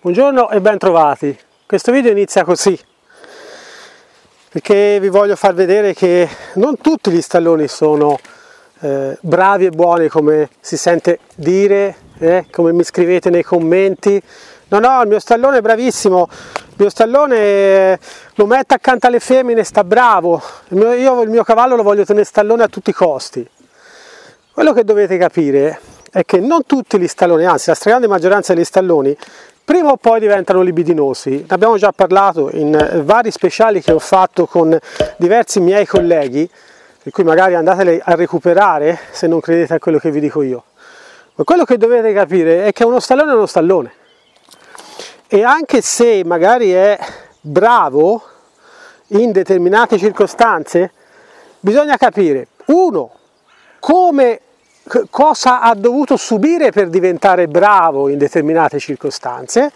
Buongiorno e ben trovati. Questo video inizia così perché vi voglio far vedere che non tutti gli stalloni sono bravi e buoni come si sente dire, come mi scrivete nei commenti. No, il mio stallone è bravissimo, il mio stallone lo metto accanto alle femmine, sta bravo, io il mio cavallo lo voglio tenere stallone a tutti i costi. Quello che dovete capire è che non tutti gli stalloni, anzi la stragrande maggioranza degli stalloni, prima o poi diventano libidinosi. Ne abbiamo già parlato in vari speciali che ho fatto con diversi miei colleghi, per cui magari andateli a recuperare se non credete a quello che vi dico io. Ma quello che dovete capire è che uno stallone è uno stallone. E anche se magari è bravo in determinate circostanze, bisogna capire, uno, cosa ha dovuto subire per diventare bravo in determinate circostanze,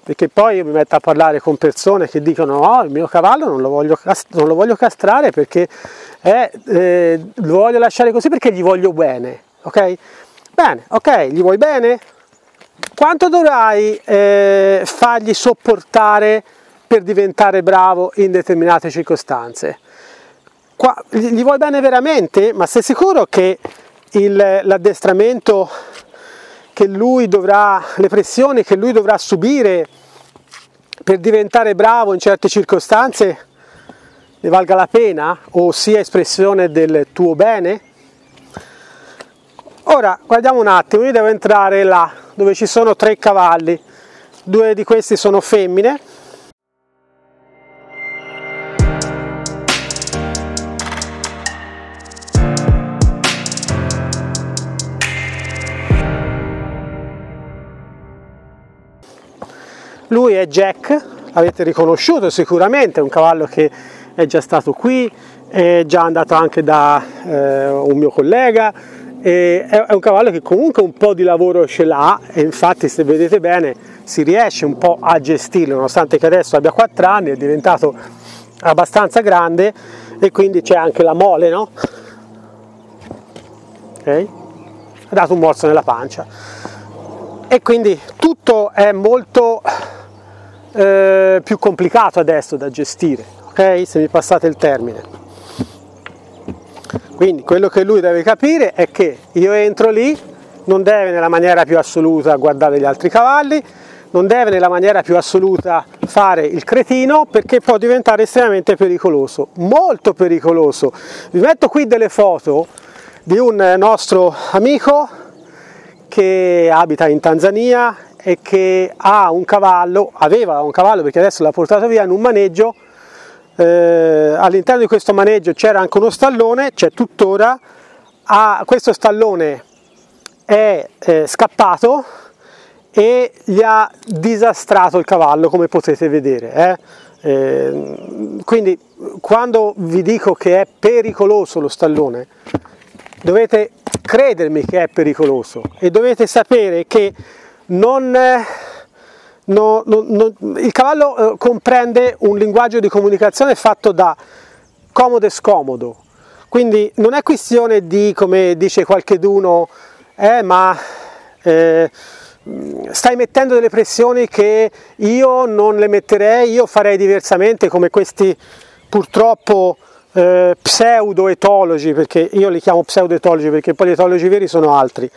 perché poi io mi metto a parlare con persone che dicono no, il mio cavallo non lo voglio castrare perché lo voglio lasciare così perché gli voglio bene, ok? Bene, ok, gli vuoi bene? Quanto dovrai fargli sopportare per diventare bravo in determinate circostanze? Gli vuoi bene veramente? Ma sei sicuro che l'addestramento che lui dovrà, le pressioni che lui dovrà subire per diventare bravo in certe circostanze ne valga la pena o sia espressione del tuo bene? Ora guardiamo un attimo, io devo entrare là dove ci sono 3 cavalli, 2 di questi sono femmine. Lui è Jack, l'avete riconosciuto sicuramente, è un cavallo che è già stato qui, è già andato anche da un mio collega, è un cavallo che comunque un po' di lavoro ce l'ha e infatti se vedete bene si riesce un po' a gestirlo, nonostante che adesso abbia 4 anni, è diventato abbastanza grande e quindi c'è anche la mole, no? Ok? Ha dato un morso nella pancia e quindi tutto è molto più complicato adesso da gestire, ok? Se mi passate il termine. Quindi quello che lui deve capire è che io entro lì, non deve nella maniera più assoluta guardare gli altri cavalli, non deve nella maniera più assoluta fare il cretino perché può diventare estremamente pericoloso, molto pericoloso. Vi metto qui delle foto di un nostro amico che abita in Tanzania e che aveva un cavallo perché adesso l'ha portato via in un maneggio. All'interno di questo maneggio c'era anche uno stallone, c'è tuttora. Questo stallone è scappato e gli ha disastrato il cavallo, come potete vedere, quindi quando vi dico che è pericoloso lo stallone dovete credermi che è pericoloso e dovete sapere che il cavallo comprende un linguaggio di comunicazione fatto da comodo e scomodo, quindi non è questione di, come dice qualcheduno, stai mettendo delle pressioni che io non le metterei, io farei diversamente, come questi purtroppo pseudo-etologi, perché io li chiamo pseudo-etologi perché poi gli etologi veri sono altri,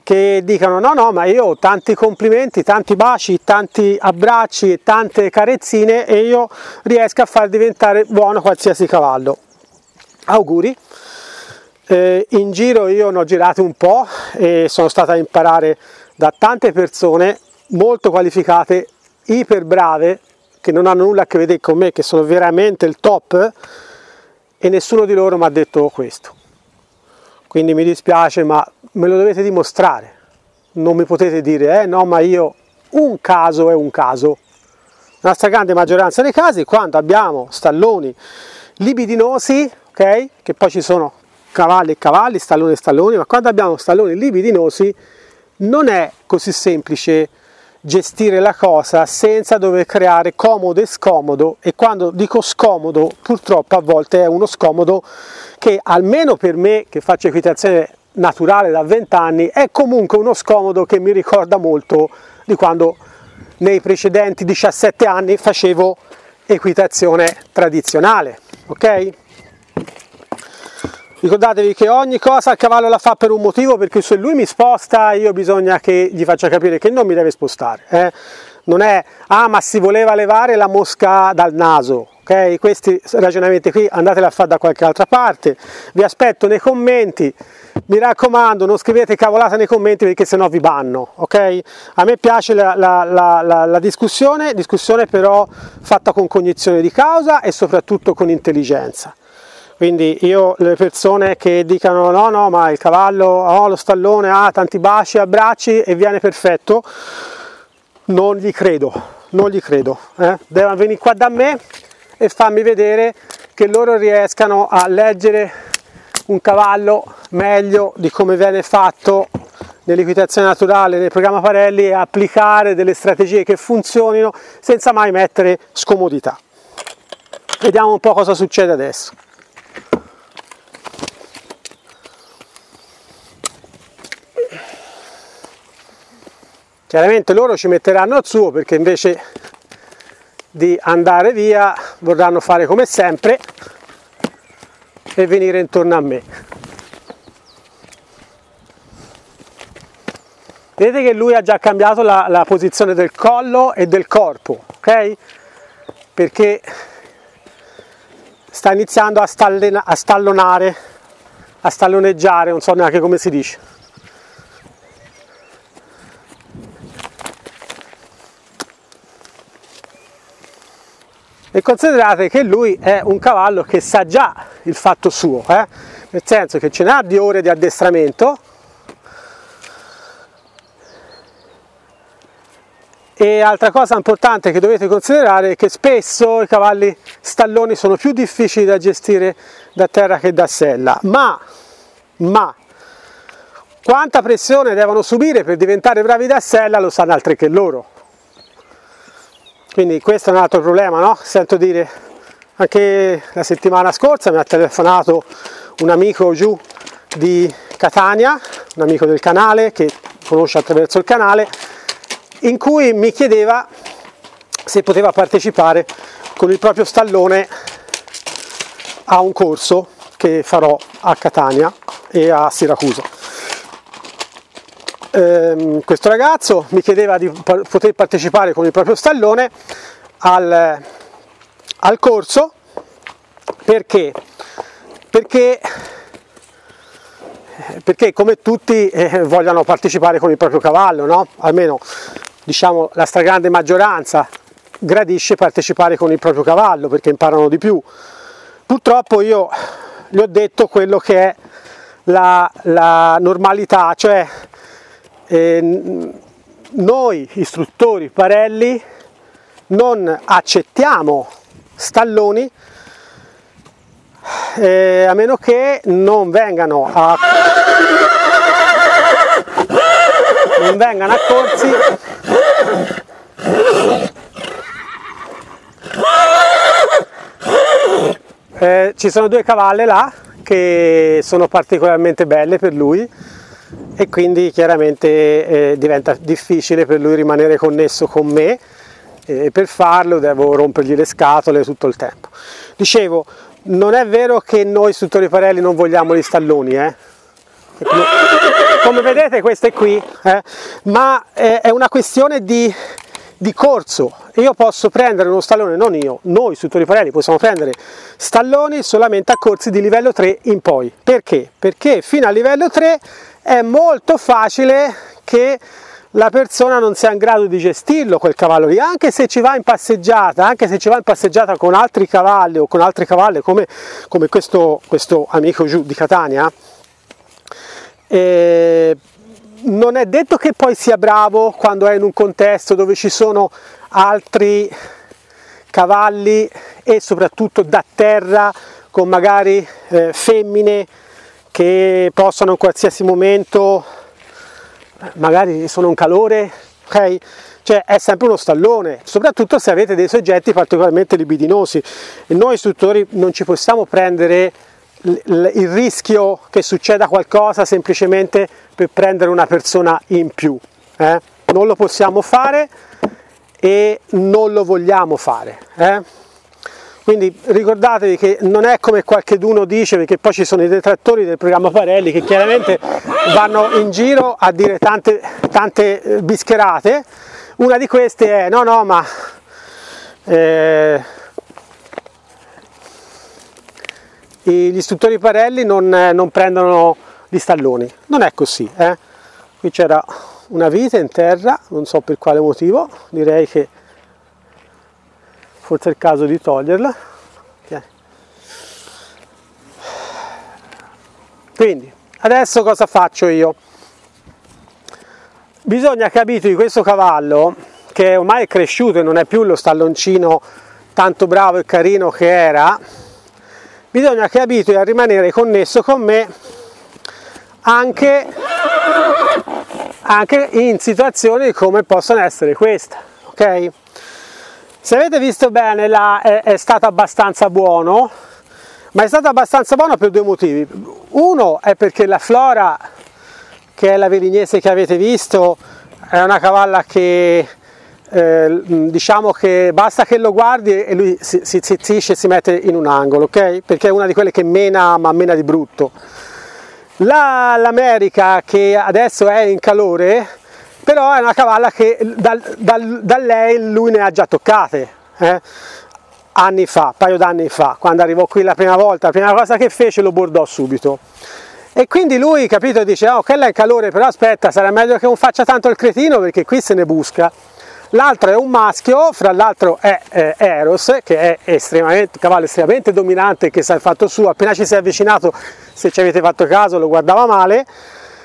che dicono no ma io ho tanti complimenti, tanti baci, tanti abbracci e tante carezzine e io riesco a far diventare buono qualsiasi cavallo. Auguri. In giro io ne ho girato un po' e sono stato a imparare da tante persone molto qualificate, iper brave, che non hanno nulla a che vedere con me, che sono veramente il top, e nessuno di loro mi ha detto questo. Quindi mi dispiace, ma me lo dovete dimostrare. Non mi potete dire, no, ma io, un caso è un caso. Nella stragrande maggioranza dei casi, quando abbiamo stalloni libidinosi, ok? Che poi ci sono cavalli e cavalli, stalloni e stalloni, ma quando abbiamo stalloni libidinosi non è così semplice gestire la cosa senza dover creare comodo e scomodo, e quando dico scomodo purtroppo a volte è uno scomodo che almeno per me che faccio equitazione naturale da 20 anni è comunque uno scomodo che mi ricorda molto di quando nei precedenti 17 anni facevo equitazione tradizionale, ok? Ricordatevi che ogni cosa il cavallo la fa per un motivo, perché se lui mi sposta io bisogna che gli faccia capire che non mi deve spostare, Non è, ah ma si voleva levare la mosca dal naso, ok? Questi ragionamenti qui andateli a fare da qualche altra parte, vi aspetto nei commenti, mi raccomando non scrivete cavolate nei commenti perché sennò vi banno, ok? A me piace la discussione però fatta con cognizione di causa e soprattutto con intelligenza. Quindi io, le persone che dicano no ma il cavallo, lo stallone ha tanti baci, abbracci e viene perfetto, non gli credo, devono venire qua da me e farmi vedere che loro riescano a leggere un cavallo meglio di come viene fatto nell'equitazione naturale, nel programma Parelli, e applicare delle strategie che funzionino senza mai mettere scomodità. Vediamo un po' cosa succede adesso. Chiaramente loro ci metteranno il suo, perché invece di andare via vorranno fare come sempre e venire intorno a me. Vedete che lui ha già cambiato la posizione del collo e del corpo, ok? Perché sta iniziando a stallonare, a stalloneggiare, non so neanche come si dice. E considerate che lui è un cavallo che sa già il fatto suo, nel senso che ce n'ha di ore di addestramento, e altra cosa importante che dovete considerare è che spesso i cavalli stalloni sono più difficili da gestire da terra che da sella, ma quanta pressione devono subire per diventare bravi da sella lo sanno altri che loro. Quindi questo è un altro problema, no? Sento dire, anche la settimana scorsa mi ha telefonato un amico giù di Catania, un amico del canale che conosce attraverso il canale, in cui mi chiedeva se poteva partecipare con il proprio stallone a un corso che farò a Catania e a Siracusa. Questo ragazzo mi chiedeva di poter partecipare con il proprio stallone al corso perché come tutti vogliono partecipare con il proprio cavallo, no? Almeno diciamo la stragrande maggioranza gradisce partecipare con il proprio cavallo perché imparano di più. Purtroppo io gli ho detto quello che è la normalità, cioè noi istruttori Parelli non accettiamo stalloni a meno che non vengano a corsi ci sono due cavalle là che sono particolarmente belle per lui e quindi chiaramente diventa difficile per lui rimanere connesso con me, e per farlo devo rompergli le scatole tutto il tempo. Dicevo, non è vero che noi istruttori Parelli non vogliamo gli stalloni, come vedete questo è qui, ma è una questione di corso. Io posso prendere uno stallone, non io, noi istruttori Parelli possiamo prendere stalloni solamente a corsi di livello 3 in poi. Perché? Perché fino a livello 3 è molto facile che la persona non sia in grado di gestirlo quel cavallo lì, anche se ci va in passeggiata, con altri cavalli o con altre cavalle come questo amico giù di Catania, non è detto che poi sia bravo quando è in un contesto dove ci sono altri cavalli e soprattutto da terra con magari femmine che possono in qualsiasi momento, magari sono un calore, ok? Cioè è sempre uno stallone, soprattutto se avete dei soggetti particolarmente libidinosi, e noi istruttori non ci possiamo prendere il rischio che succeda qualcosa semplicemente per prendere una persona in più, non lo possiamo fare, e non lo vogliamo fare. Quindi ricordatevi che non è come qualcheduno dice, perché poi ci sono i detrattori del programma Parelli che chiaramente vanno in giro a dire tante bischerate. Una di queste è no ma gli istruttori Parelli non prendono gli stalloni. Non è così. Qui c'era una vite in terra, non so per quale motivo, direi che forse è il caso di toglierla. Okay. Quindi adesso cosa faccio io? Bisogna che abitui questo cavallo, che ormai è cresciuto e non è più lo stalloncino tanto bravo e carino che era, bisogna che abitui a rimanere connesso con me anche in situazioni come possono essere queste, ok? Se avete visto bene è stato abbastanza buono, ma è stato abbastanza buono per due motivi. Uno è perché la Flora, che è la Verignese che avete visto, è una cavalla che diciamo che basta che lo guardi e lui si zittisce e si mette in un angolo, ok? Perché è una di quelle che mena, ma mena di brutto. L'America, che adesso è in calore, però è una cavalla che da lei lui ne ha già toccate, anni fa, un paio d'anni fa, quando arrivò qui la prima volta, la prima cosa che fece lo bordò subito. E quindi lui, capito, dice, oh, quella è in calore, però aspetta, sarà meglio che non faccia tanto il cretino perché qui se ne busca. L'altro è un maschio, fra l'altro è Eros, che è un cavallo estremamente dominante, che sa il fatto suo. Appena ci si è avvicinato, se ci avete fatto caso, lo guardava male,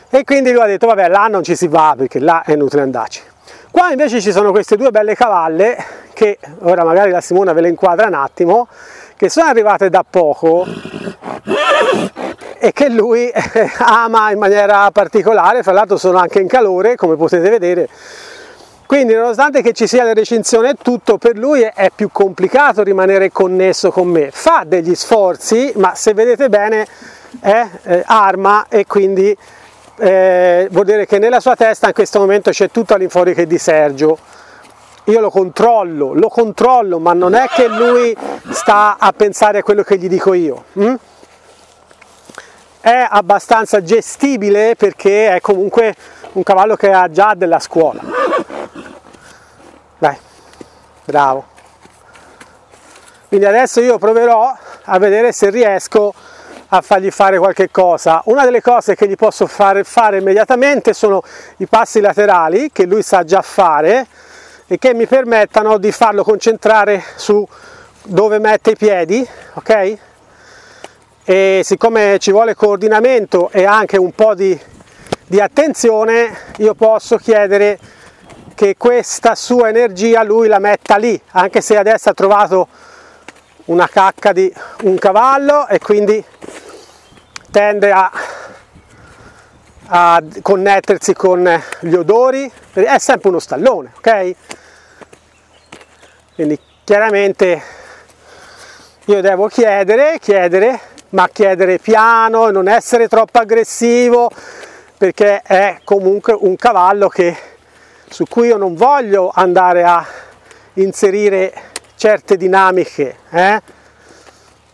e quindi lui ha detto, vabbè, là non ci si va, perché là è inutile andarci. Qua invece ci sono queste due belle cavalle, che ora magari la Simona ve le inquadra un attimo, che sono arrivate da poco, e che lui ama in maniera particolare, fra l'altro sono anche in calore, come potete vedere. Quindi nonostante che ci sia la recinzione e tutto, per lui è più complicato rimanere connesso con me. Fa degli sforzi, ma se vedete bene arma, e quindi vuol dire che nella sua testa in questo momento c'è tutto all'infuori che di Sergio. Io lo controllo, ma non è che lui sta a pensare a quello che gli dico io. È abbastanza gestibile perché è comunque un cavallo che ha già della scuola. Dai, bravo. Quindi adesso io proverò a vedere se riesco a fargli fare qualche cosa. Una delle cose che gli posso fare immediatamente sono i passi laterali, che lui sa già fare, e che mi permettano di farlo concentrare su dove mette i piedi, ok? E siccome ci vuole coordinamento e anche un po' di attenzione, io posso chiedere che questa sua energia lui la metta lì, anche se adesso ha trovato una cacca di un cavallo e quindi tende a connettersi con gli odori. È sempre uno stallone, ok? Quindi chiaramente io devo chiedere, ma chiedere piano e non essere troppo aggressivo, perché è comunque un cavallo su cui io non voglio andare a inserire certe dinamiche,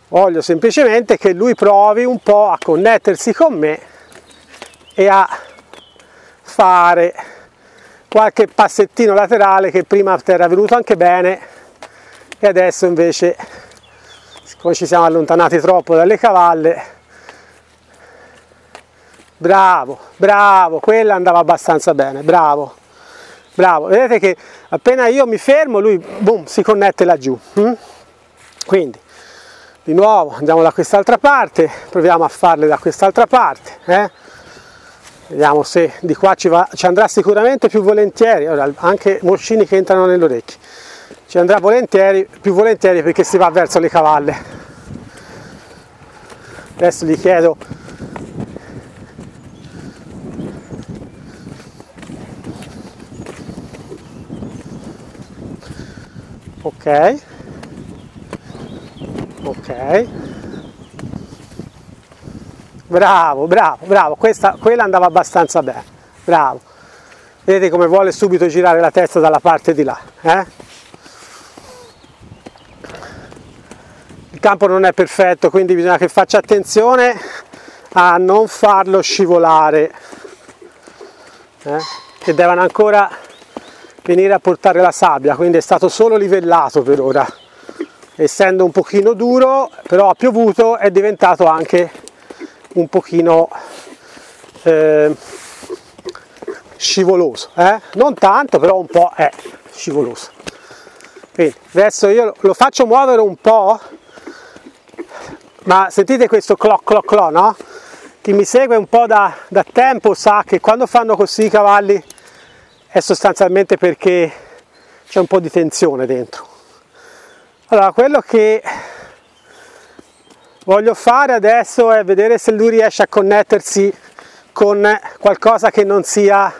voglio semplicemente che lui provi un po' a connettersi con me e a fare qualche passettino laterale che prima ti era venuto anche bene e adesso invece, siccome ci siamo allontanati troppo dalle cavalle, bravo, quella andava abbastanza bene, bravo, vedete che appena io mi fermo lui boom, si connette laggiù. Quindi di nuovo andiamo da quest'altra parte, proviamo a farle da quest'altra parte, vediamo se di qua ci andrà sicuramente più volentieri. Ora anche morcini che entrano nell'orecchio, ci andrà più volentieri perché si va verso le cavalle. Adesso gli chiedo ok, bravo, quella andava abbastanza bene, bravo. vedete come vuole subito girare la testa dalla parte di là, Il campo non è perfetto, quindi bisogna che faccia attenzione a non farlo scivolare, che devono ancora venire a portare la sabbia, quindi è stato solo livellato per ora, essendo un pochino duro, però ha piovuto, è diventato anche un pochino scivoloso, non tanto, però un po' è scivoloso. Quindi adesso io lo faccio muovere un po', ma sentite questo cloc cloc cloc, no? Chi mi segue un po' da tempo sa che quando fanno così i cavalli è sostanzialmente perché c'è un po' di tensione dentro. Allora, quello che voglio fare adesso è vedere se lui riesce a connettersi con qualcosa che non sia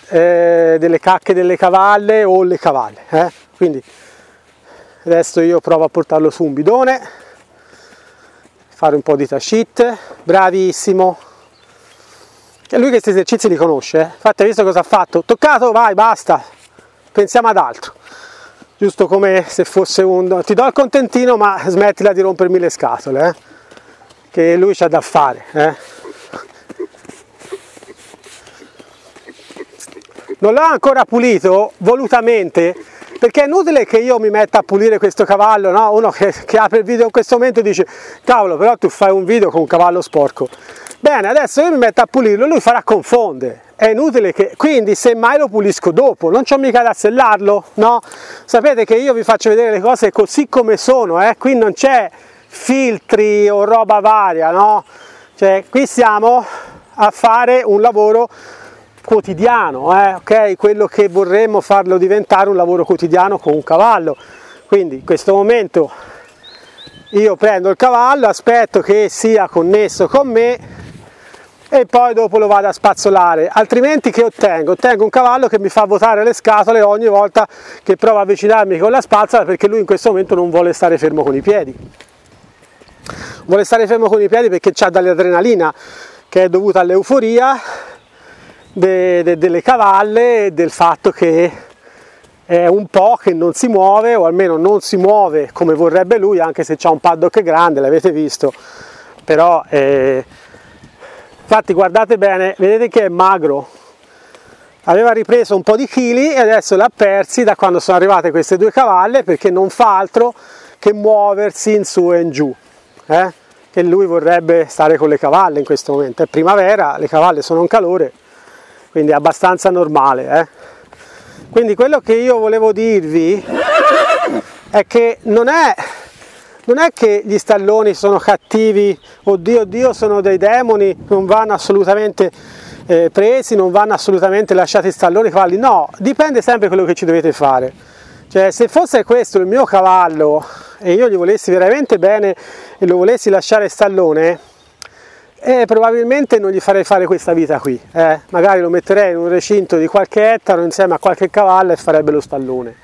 delle cacche delle cavalle o le cavalle, Quindi adesso io provo a portarlo su un bidone, fare un po' di tacite, bravissimo. E lui questi esercizi li conosce, Infatti hai visto cosa ha fatto? Toccato, vai, basta, pensiamo ad altro. Giusto come se fosse un... ti do il contentino ma smettila di rompermi le scatole, che lui c'ha da fare, Non l'ho ancora pulito volutamente, perché è inutile che io mi metta a pulire questo cavallo, no? Uno che apre il video in questo momento dice cavolo, però tu fai un video con un cavallo sporco. Bene, adesso io mi metto a pulirlo, lui farà confondere. È inutile che, quindi semmai lo pulisco dopo, non c'ho mica da sellarlo, no? Sapete che io vi faccio vedere le cose così come sono, qui non c'è filtri o roba varia, no? Cioè, qui siamo a fare un lavoro quotidiano, ok? Quello che vorremmo farlo diventare un lavoro quotidiano con un cavallo. Quindi in questo momento io prendo il cavallo, aspetto che sia connesso con me e poi dopo lo vado a spazzolare, altrimenti che ottengo? Ottengo un cavallo che mi fa vuotare le scatole ogni volta che provo a avvicinarmi con la spazzola, perché lui in questo momento non vuole stare fermo con i piedi. Vuole stare fermo con i piedi perché c'ha dell'adrenalina che è dovuta all'euforia delle cavalle e del fatto che è un po' che non si muove, o almeno non si muove come vorrebbe lui, anche se c'ha un paddock grande, l'avete visto, però infatti guardate bene, vedete che è magro, aveva ripreso un po' di chili e adesso l'ha persi da quando sono arrivate queste due cavalle, perché non fa altro che muoversi in su e in giù, che lui vorrebbe stare con le cavalle in questo momento. È primavera, le cavalle sono in calore, quindi è abbastanza normale, Quindi quello che io volevo dirvi è che non è che gli stalloni sono cattivi, oddio sono dei demoni, non vanno assolutamente presi, non vanno assolutamente lasciati i stalloni, i cavalli, no, dipende sempre da quello che ci dovete fare. Cioè, se fosse questo il mio cavallo e io gli volessi veramente bene e lo volessi lasciare in stallone, probabilmente non gli farei fare questa vita qui, magari lo metterei in un recinto di qualche ettaro insieme a qualche cavallo e farebbe lo stallone.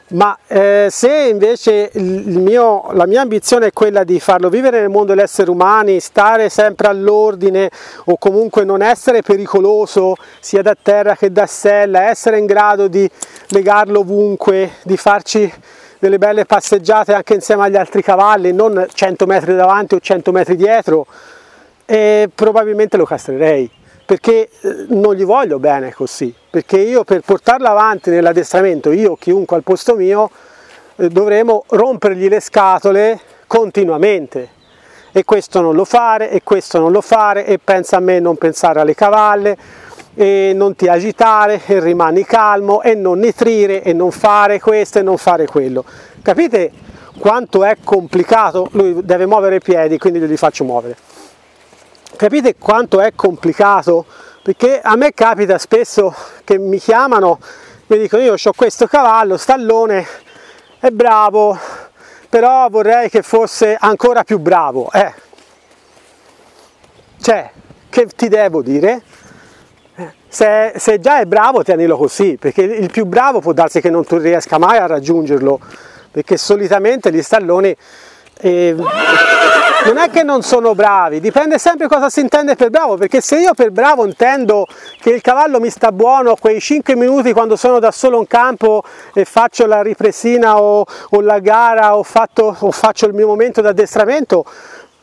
Ma se invece la mia ambizione è quella di farlo vivere nel mondo degli esseri umani, stare sempre all'ordine o comunque non essere pericoloso sia da terra che da sella, essere in grado di legarlo ovunque, di farci delle belle passeggiate anche insieme agli altri cavalli, non 100 metri davanti o 100 metri dietro, probabilmente lo castrerei, perché non gli voglio bene così, perché io per portarlo avanti nell'addestramento, io o chiunque al posto mio, dovremo rompergli le scatole continuamente, e questo non lo fare, e questo non lo fare, e pensa a me, non pensare alle cavalle, e non ti agitare, e rimani calmo, e non nitrire, e non fare questo e non fare quello. Capite quanto è complicato? Lui deve muovere i piedi, quindi glieli faccio muovere. Capite quanto è complicato? Perché a me capita spesso che mi chiamano, mi dicono io ho questo cavallo, stallone, è bravo, però vorrei che fosse ancora più bravo. Cioè, che ti devo dire? Se già è bravo tienilo così, perché il più bravo può darsi che non tu riesca mai a raggiungerlo, perché solitamente gli stalloni non è che non sono bravi, dipende sempre cosa si intende per bravo, perché se io per bravo intendo che il cavallo mi sta buono quei 5 minuti quando sono da solo in campo e faccio la ripresina o la gara o faccio il mio momento d'addestramento,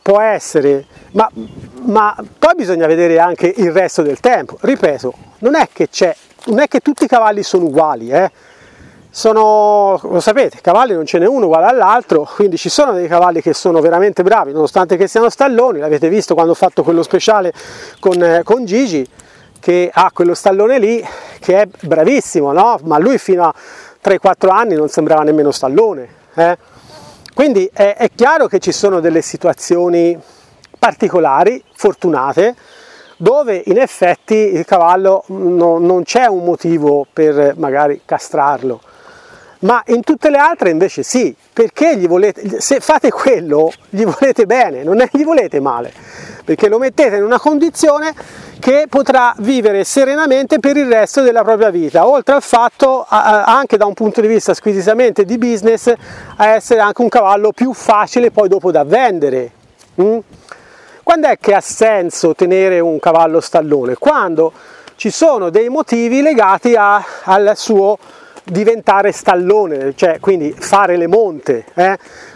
può essere, ma poi bisogna vedere anche il resto del tempo. Ripeto, non è che tutti i cavalli sono uguali, lo sapete, cavalli non ce n'è uno uguale all'altro, quindi ci sono dei cavalli che sono veramente bravi, nonostante che siano stalloni. L'avete visto quando ho fatto quello speciale con Gigi, che ha quello stallone lì, che è bravissimo, no? Ma lui fino a 3-4 anni non sembrava nemmeno stallone, Quindi è chiaro che ci sono delle situazioni particolari, fortunate, dove in effetti il cavallo non c'è un motivo per magari castrarlo, ma in tutte le altre invece sì, perché se fate quello gli volete bene, non gli volete male, perché lo mettete in una condizione che potrà vivere serenamente per il resto della propria vita, oltre al fatto, anche da un punto di vista squisitamente di business, a essere anche un cavallo più facile poi dopo da vendere. Quando è che ha senso tenere un cavallo stallone? Quando ci sono dei motivi legati al suo diventare stallone, cioè quindi fare le monte,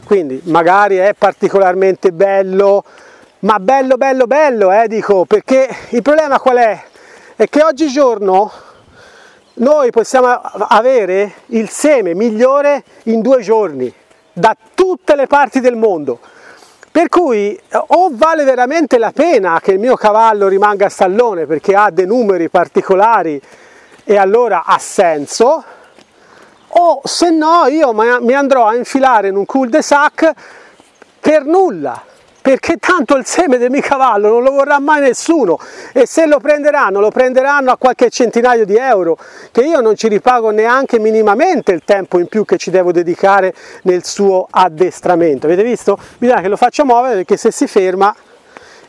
quindi magari è particolarmente bello, ma bello, dico, perché il problema qual è? È che oggigiorno noi possiamo avere il seme migliore in 2 giorni, da tutte le parti del mondo. Per cui o vale veramente la pena che il mio cavallo rimanga stallone perché ha dei numeri particolari e allora ha senso, o se no io mi andrò a infilare in un cul-de-sac per nulla, perché tanto il seme del mio cavallo non lo vorrà mai nessuno, e se lo prenderanno a qualche centinaio di euro, che io non ci ripago neanche minimamente il tempo in più che ci devo dedicare nel suo addestramento. Avete visto? Bisogna che lo faccia muovere, perché se si ferma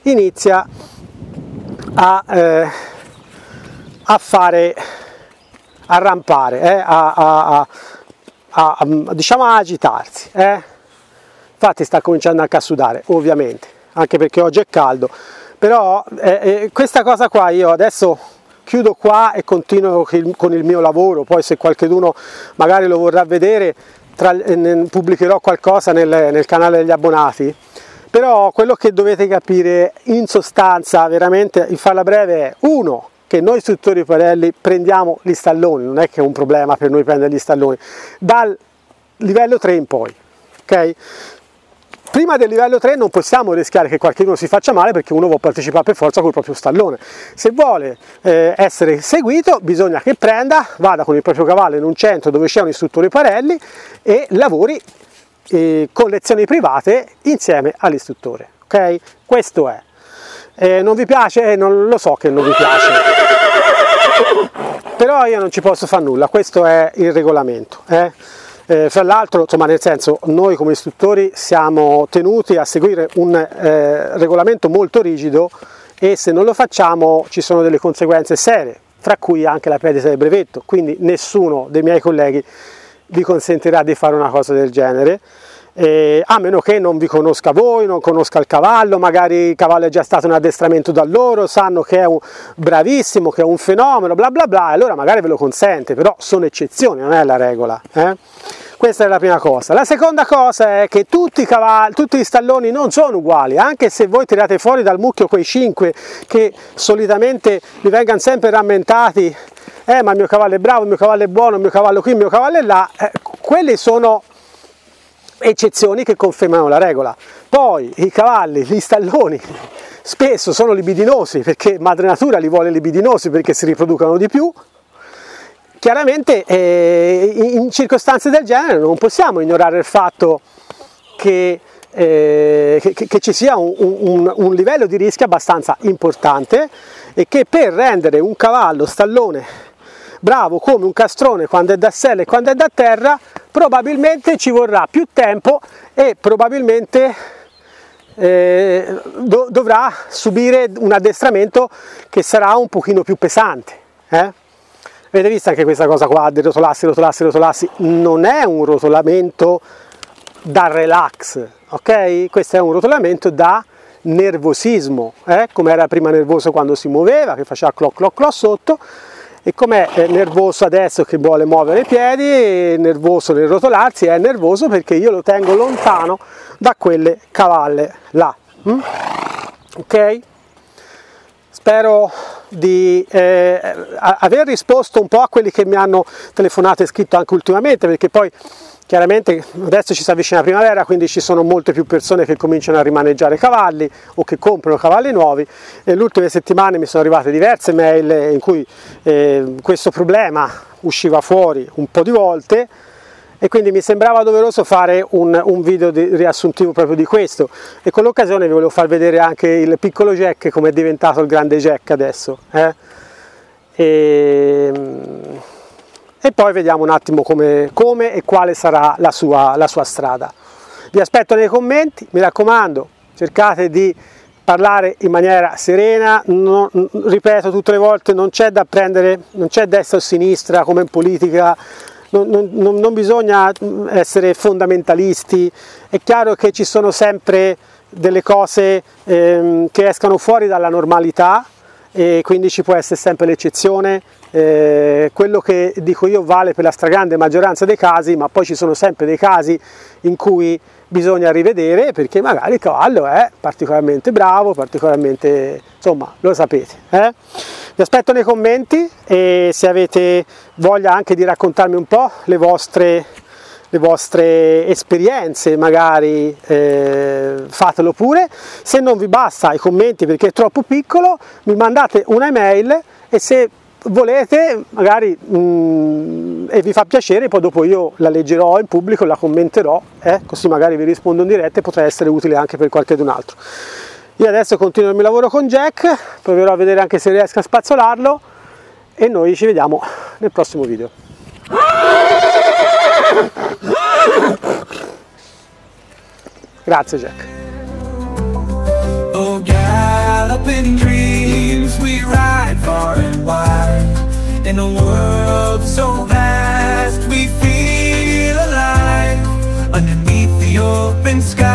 inizia a rampare, diciamo a agitarsi, Infatti sta cominciando anche a sudare, ovviamente, anche perché oggi è caldo, però questa cosa qua io adesso chiudo qua e continuo con il mio lavoro. Poi se qualcuno magari lo vorrà vedere pubblicherò qualcosa nel canale degli abbonati. Però quello che dovete capire in sostanza, veramente, in farla breve, è: uno, che noi istruttori parelli prendiamo gli stalloni, non è che è un problema per noi prendere gli stalloni, dal livello 3 in poi, ok? Prima del livello 3 non possiamo rischiare che qualcuno si faccia male, perché uno vuole partecipare per forza col proprio stallone. Se vuole essere seguito, bisogna che vada con il proprio cavallo in un centro dove c'è un istruttore parelli e lavori con lezioni private insieme all'istruttore, ok? Questo è. Non vi piace? Non lo so che non vi piace, però io non ci posso fare nulla, questo è il regolamento. Fra l'altro, insomma, nel senso, noi come istruttori siamo tenuti a seguire un regolamento molto rigido, e se non lo facciamo ci sono delle conseguenze serie, fra cui anche la perdita del brevetto. Quindi nessuno dei miei colleghi vi consentirà di fare una cosa del genere, a meno che non vi conosca voi, non conosca il cavallo, magari il cavallo è già stato in addestramento da loro, sanno che è bravissimo, che è un fenomeno, bla bla bla, e allora magari ve lo consente, però sono eccezioni, non è la regola. Questa è la prima cosa. La seconda cosa è che tutti gli stalloni non sono uguali, anche se voi tirate fuori dal mucchio quei 5 che solitamente vi vengano sempre rammentati: ma il mio cavallo è bravo, il mio cavallo è buono, il mio cavallo qui, il mio cavallo è là, quelli sono eccezioni che confermano la regola. Poi i cavalli, gli stalloni, spesso sono libidinosi, perché madre natura li vuole libidinosi perché si riproducano di più. Chiaramente in circostanze del genere non possiamo ignorare il fatto che ci sia un livello di rischio abbastanza importante, e che per rendere un cavallo stallone bravo come un castrone quando è da sella e quando è da terra, probabilmente ci vorrà più tempo e probabilmente dovrà subire un addestramento che sarà un pochino più pesante. Avete visto anche questa cosa qua del rotolarsi? Non è un rotolamento da relax, ok? Questo è un rotolamento da nervosismo, come era prima nervoso quando si muoveva, che faceva cloc cloc cloc sotto, e com'è nervoso adesso che vuole muovere i piedi, nervoso nel rotolarsi, è nervoso perché io lo tengo lontano da quelle cavalle là. Ok? Spero di aver risposto un po' a quelli che mi hanno telefonato e scritto anche ultimamente, perché poi chiaramente adesso ci si avvicina la primavera, quindi ci sono molte più persone che cominciano a rimaneggiare cavalli o che comprano cavalli nuovi, e nelle ultime settimane mi sono arrivate diverse mail in cui questo problema usciva fuori un po' di volte, e quindi mi sembrava doveroso fare un video riassuntivo proprio di questo, e con l'occasione vi volevo far vedere anche il piccolo Jack come è diventato il grande Jack adesso, e poi vediamo un attimo come e quale sarà la sua strada. Vi aspetto nei commenti, mi raccomando, cercate di parlare in maniera serena, ripeto tutte le volte, non c'è da prendere, non c'è destra o sinistra come in politica. Non bisogna essere fondamentalisti, è chiaro che ci sono sempre delle cose che escano fuori dalla normalità, e quindi ci può essere sempre l'eccezione, quello che dico io vale per la stragrande maggioranza dei casi, ma poi ci sono sempre dei casi in cui bisogna rivedere, perché magari il cavallo è particolarmente bravo, particolarmente, insomma, lo sapete. Vi aspetto nei commenti, e se avete voglia anche di raccontarmi un po' le vostre esperienze, magari fatelo pure. Se non vi basta i commenti perché è troppo piccolo, mi mandate una email, e se volete magari e vi fa piacere, poi dopo io la leggerò in pubblico, la commenterò, così magari vi rispondo in diretta e potrà essere utile anche per qualcun altro. Io adesso continuo il mio lavoro con Jack, proverò a vedere anche se riesco a spazzolarlo, e noi ci vediamo nel prossimo video. Grazie Jack. Oh, galloping dreams, we ride far and wide, in a world so vast we feel alive, underneath the open sky.